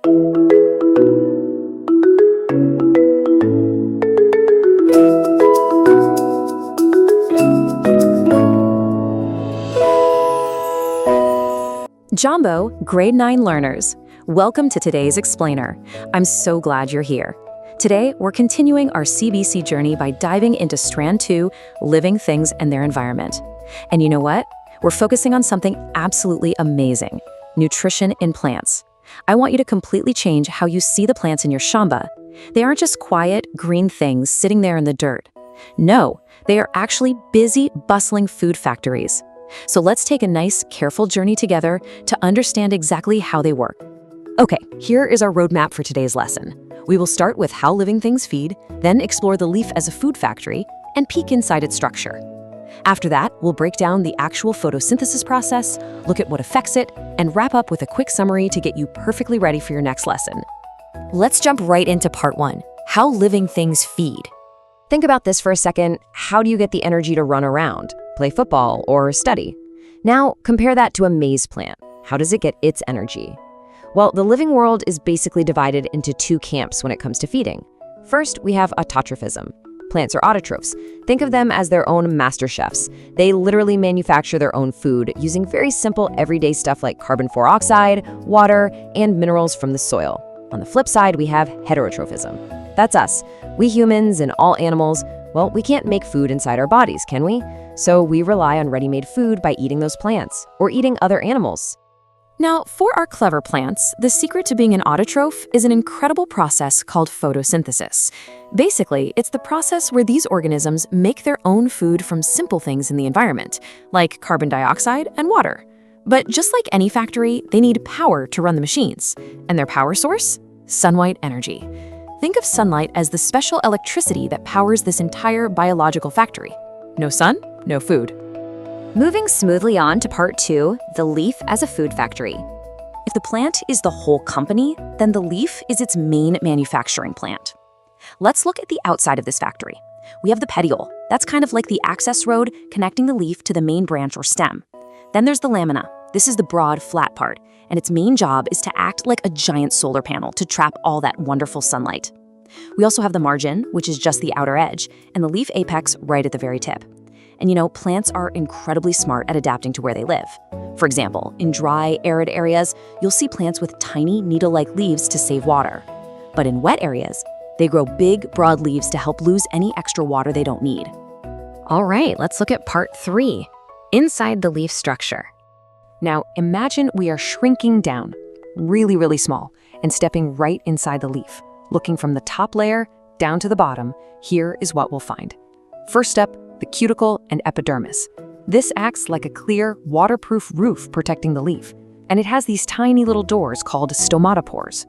Jumbo, Grade 9 learners, welcome to today's Explainer. I'm so glad you're here. Today, we're continuing our CBC journey by diving into Strand 2, Living Things and Their Environment. And you know what? We're focusing on something absolutely amazing, nutrition in plants. I want you to completely change how you see the plants in your shamba. They aren't just quiet, green things sitting there in the dirt. No, they are actually busy, bustling food factories. So let's take a nice, careful journey together to understand exactly how they work. Okay, here is our roadmap for today's lesson. We will start with how living things feed, then explore the leaf as a food factory, and peek inside its structure. After that, we'll break down the actual photosynthesis process, look at what affects it, and wrap up with a quick summary to get you perfectly ready for your next lesson. Let's jump right into part 1, how living things feed. Think about this for a second. How do you get the energy to run around, play football, or study? Now, compare that to a maize plant. How does it get its energy? Well, the living world is basically divided into two camps when it comes to feeding. First, we have autotrophism. Plants are autotrophs. Think of them as their own master chefs. They literally manufacture their own food using very simple everyday stuff like carbon dioxide, water, and minerals from the soil. On the flip side, we have heterotrophism. That's us. We humans and all animals, well, we can't make food inside our bodies, can we? So we rely on ready-made food by eating those plants or eating other animals. Now, for our clever plants, the secret to being an autotroph is an incredible process called photosynthesis. Basically, it's the process where these organisms make their own food from simple things in the environment, like carbon dioxide and water. But just like any factory, they need power to run the machines. And their power source? Sunlight energy. Think of sunlight as the special electricity that powers this entire biological factory. No sun, no food. Moving smoothly on to part 2, the leaf as a food factory. If the plant is the whole company, then the leaf is its main manufacturing plant. Let's look at the outside of this factory. We have the petiole. That's kind of like the access road connecting the leaf to the main branch or stem. Then there's the lamina. This is the broad, flat part, and its main job is to act like a giant solar panel to trap all that wonderful sunlight. We also have the margin, which is just the outer edge, and the leaf apex right at the very tip. And you know, plants are incredibly smart at adapting to where they live. For example, in dry, arid areas, you'll see plants with tiny, needle-like leaves to save water. But in wet areas, they grow big, broad leaves to help lose any extra water they don't need. All right, let's look at part 3, inside the leaf structure. Now, imagine we are shrinking down, really, really small, and stepping right inside the leaf. Looking from the top layer down to the bottom, here is what we'll find. First up, the cuticle and epidermis. This acts like a clear, waterproof roof protecting the leaf, and it has these tiny little doors called stomata pores.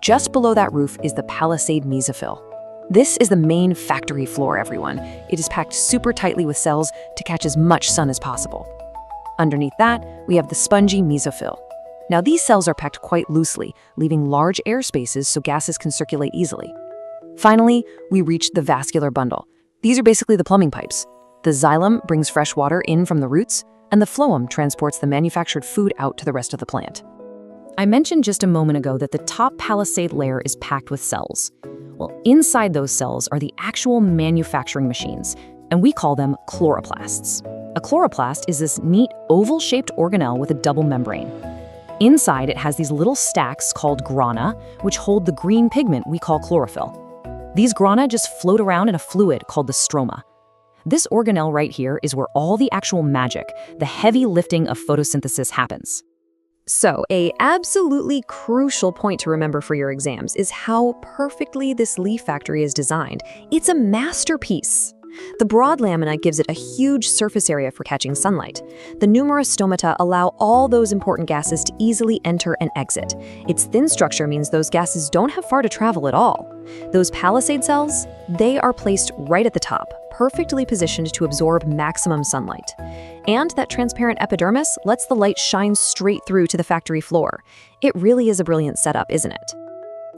Just below that roof is the palisade mesophyll. This is the main factory floor, everyone. It is packed super tightly with cells to catch as much sun as possible. Underneath that, we have the spongy mesophyll. Now these cells are packed quite loosely, leaving large air spaces so gases can circulate easily. Finally, we reach the vascular bundle. These are basically the plumbing pipes. The xylem brings fresh water in from the roots, and the phloem transports the manufactured food out to the rest of the plant. I mentioned just a moment ago that the top palisade layer is packed with cells. Well, inside those cells are the actual manufacturing machines, and we call them chloroplasts. A chloroplast is this neat, oval-shaped organelle with a double membrane. Inside, it has these little stacks called grana, which hold the green pigment we call chlorophyll. These grana just float around in a fluid called the stroma. This organelle right here is where all the actual magic, the heavy lifting of photosynthesis happens. So, an absolutely crucial point to remember for your exams is how perfectly this leaf factory is designed. It's a masterpiece. The broad lamina gives it a huge surface area for catching sunlight. The numerous stomata allow all those important gases to easily enter and exit. Its thin structure means those gases don't have far to travel at all. Those palisade cells, they are placed right at the top, perfectly positioned to absorb maximum sunlight. And that transparent epidermis lets the light shine straight through to the factory floor. It really is a brilliant setup, isn't it?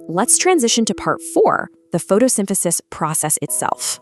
Let's transition to part 4, the photosynthesis process itself.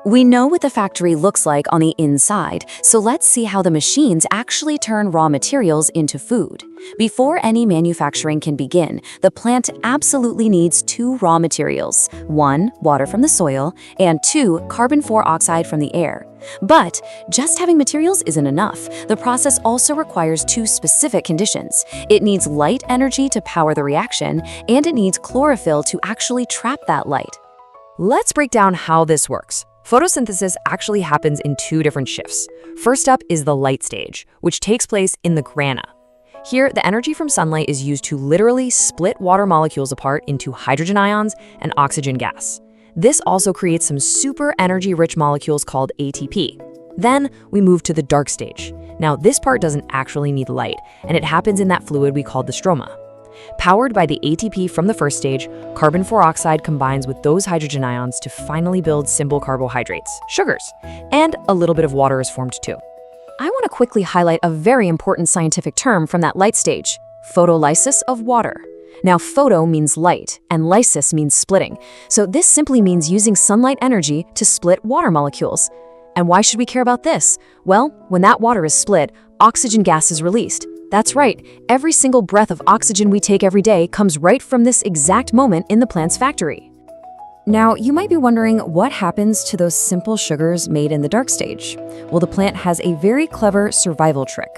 We know what the factory looks like on the inside, so let's see how the machines actually turn raw materials into food. Before any manufacturing can begin, the plant absolutely needs two raw materials: one, water from the soil, and two, carbon dioxide from the air. But just having materials isn't enough. The process also requires two specific conditions. It needs light energy to power the reaction, and it needs chlorophyll to actually trap that light. Let's break down how this works. Photosynthesis actually happens in two different shifts. First up is the light stage, which takes place in the grana. Here, the energy from sunlight is used to literally split water molecules apart into hydrogen ions and oxygen gas. This also creates some super energy-rich molecules called ATP. Then we move to the dark stage. Now, this part doesn't actually need light, and it happens in that fluid we call the stroma. Powered by the ATP from the first stage, carbon dioxide combines with those hydrogen ions to finally build simple carbohydrates, sugars, and a little bit of water is formed too. I want to quickly highlight a very important scientific term from that light stage: photolysis of water. Now, photo means light, and lysis means splitting. So this simply means using sunlight energy to split water molecules. And why should we care about this? Well, when that water is split, oxygen gas is released. That's right, every single breath of oxygen we take every day comes right from this exact moment in the plant's factory. Now, you might be wondering what happens to those simple sugars made in the dark stage. Well, the plant has a very clever survival trick.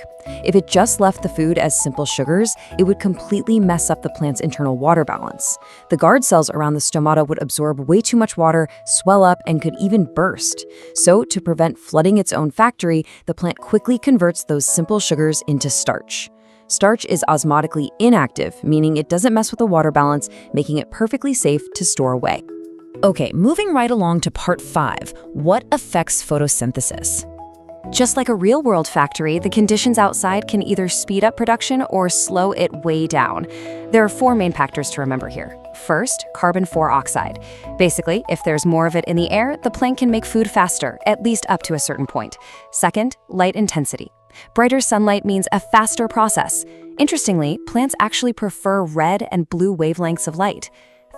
If it just left the food as simple sugars, it would completely mess up the plant's internal water balance. The guard cells around the stomata would absorb way too much water, swell up, and could even burst. So, to prevent flooding its own factory, the plant quickly converts those simple sugars into starch. Starch is osmotically inactive, meaning it doesn't mess with the water balance, making it perfectly safe to store away. Okay, moving right along to part 5, what affects photosynthesis? Just like a real-world factory, the conditions outside can either speed up production or slow it way down. There are 4 main factors to remember here. First, carbon dioxide. Basically, if there's more of it in the air, the plant can make food faster, at least up to a certain point. Second, light intensity. Brighter sunlight means a faster process. Interestingly, plants actually prefer red and blue wavelengths of light.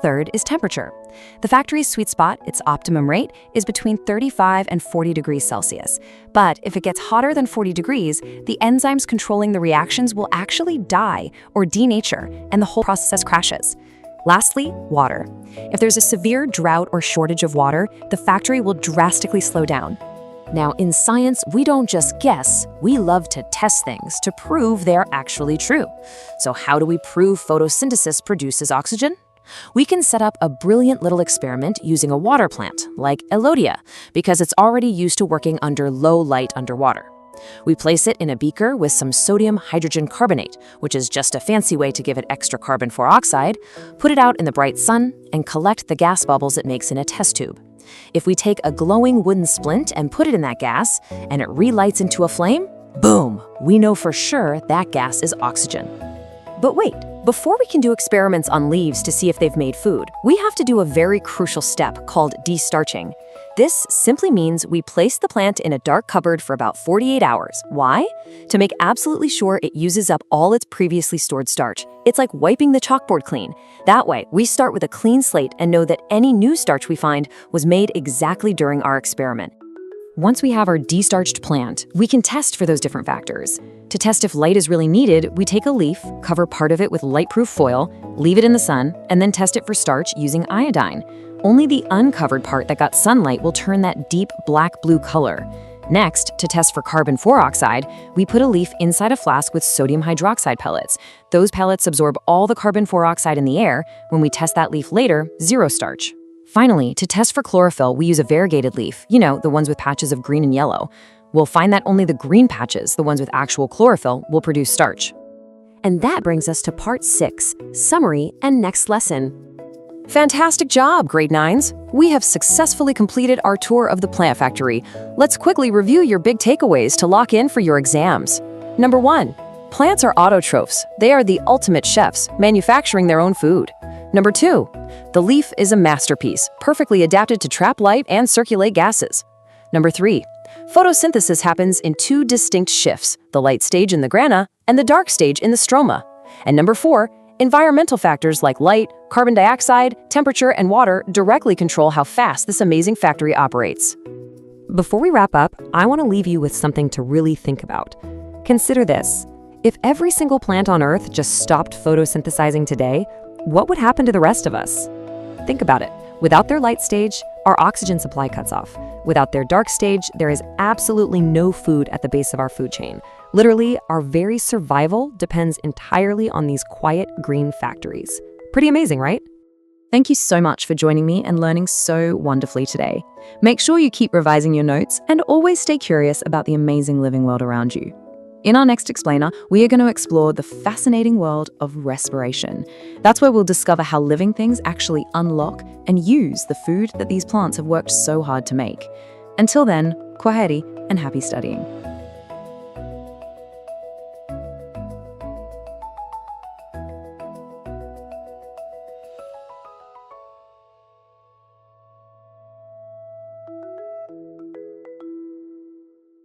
Third is temperature. The factory's sweet spot, its optimum rate, is between 35 and 40 degrees Celsius. But if it gets hotter than 40 degrees, the enzymes controlling the reactions will actually die or denature, and the whole process crashes. Lastly, water. If there's a severe drought or shortage of water, the factory will drastically slow down. Now, in science, we don't just guess, we love to test things to prove they're actually true. So how do we prove photosynthesis produces oxygen? We can set up a brilliant little experiment using a water plant, like Elodia, because it's already used to working under low light underwater. We place it in a beaker with some sodium hydrogen carbonate, which is just a fancy way to give it extra carbon dioxide, put it out in the bright sun, and collect the gas bubbles it makes in a test tube. If we take a glowing wooden splint and put it in that gas, and it relights into a flame, boom, we know for sure that gas is oxygen. But wait, before we can do experiments on leaves to see if they've made food, we have to do a very crucial step called destarching. This simply means we place the plant in a dark cupboard for about 48 hours. Why? To make absolutely sure it uses up all its previously stored starch. It's like wiping the chalkboard clean. That way, we start with a clean slate and know that any new starch we find was made exactly during our experiment. Once we have our destarched plant, we can test for those different factors. To test if light is really needed, we take a leaf, cover part of it with light-proof foil, leave it in the sun, and then test it for starch using iodine. Only the uncovered part that got sunlight will turn that deep black-blue color. Next, to test for carbon dioxide, we put a leaf inside a flask with sodium hydroxide pellets. Those pellets absorb all the carbon dioxide in the air. When we test that leaf later, zero starch. Finally, to test for chlorophyll, we use a variegated leaf, the ones with patches of green and yellow. We'll find that only the green patches, the ones with actual chlorophyll, will produce starch. And that brings us to part 6, summary and next lesson. Fantastic job, grade 9s! We have successfully completed our tour of the plant factory. Let's quickly review your big takeaways to lock in for your exams. Number 1, plants are autotrophs. They are the ultimate chefs, manufacturing their own food. Number 2, the leaf is a masterpiece, perfectly adapted to trap light and circulate gases. Number 3, photosynthesis happens in 2 distinct shifts, the light stage in the grana and the dark stage in the stroma. And number 4, Environmental factors like light, carbon dioxide, temperature, and water directly control how fast this amazing factory operates. Before we wrap up, I want to leave you with something to really think about. Consider this. If every single plant on Earth just stopped photosynthesizing today, what would happen to the rest of us? Think about it. Without their light stage, our oxygen supply cuts off. Without their dark stage, there is absolutely no food at the base of our food chain. Literally, our very survival depends entirely on these quiet green factories. Pretty amazing, right? Thank you so much for joining me and learning so wonderfully today. Make sure you keep revising your notes and always stay curious about the amazing living world around you. In our next explainer, we are going to explore the fascinating world of respiration. That's where we'll discover how living things actually unlock and use the food that these plants have worked so hard to make. Until then, kwaheri and happy studying.